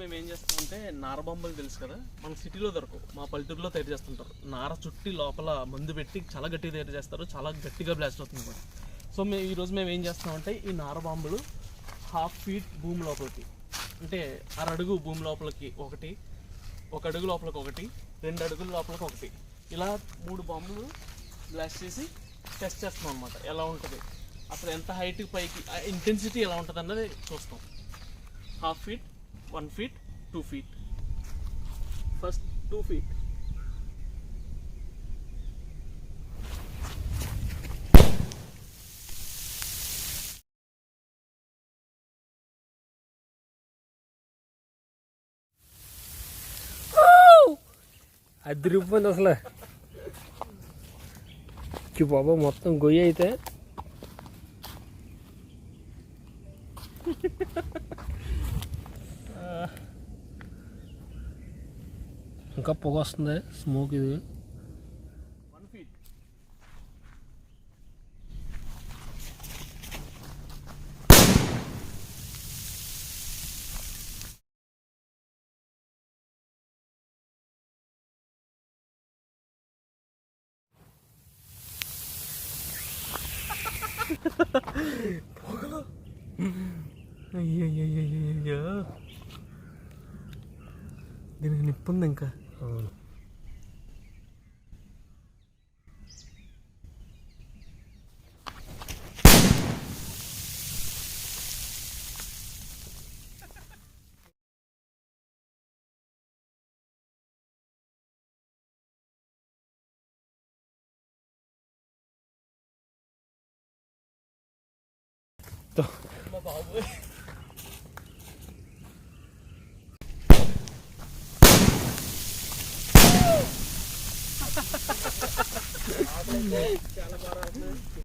మేము ఏం చేస్తామంటే నార బొమ్మలు తెలుసు కదా, మన సిటీలో దొరకవు, మా పల్లెటూరులో తయారు చేస్తుంటారు. నార చుట్టి లోపల మందు పెట్టి చాలా గట్టిగా తయారు చేస్తారు, చాలా గట్టిగా బ్లాస్ట్ అవుతుంది కూడా. సో ఈరోజు మేము ఏం చేస్తామంటే ఈ నార బాంబులు 1/2 ఫీట్ భూమి లోపలికి, అంటే 1/2 అడుగు భూమి లోపలికి ఒకటి, 1 అడుగు లోపలికి ఒకటి, 2 అడుగుల లోపలికి ఒకటి, ఇలా 3 బాంబులు బ్లాస్ట్ చేసి టెస్ట్ చేస్తాం అనమాట. ఎలా ఉంటుంది అసలు, ఎంత హైట్కి పైకి ఇంటెన్సిటీ ఎలా ఉంటుంది అన్నది చూస్తాం. 1/2 feet, 1 feet, 2 feet. First 2 feet. అదిరిపోయింది అసలు. బాబా మొత్తం గొయ్యి అయితే ఇంకా పొగ వస్తుంది, స్మోక్ ఇది. 1 ఫీట్. అయ్యయ్యయ్యయ్యో, దీనికి నిప్పుంది ఇంకా. అవును. బాబు చాలా బాగా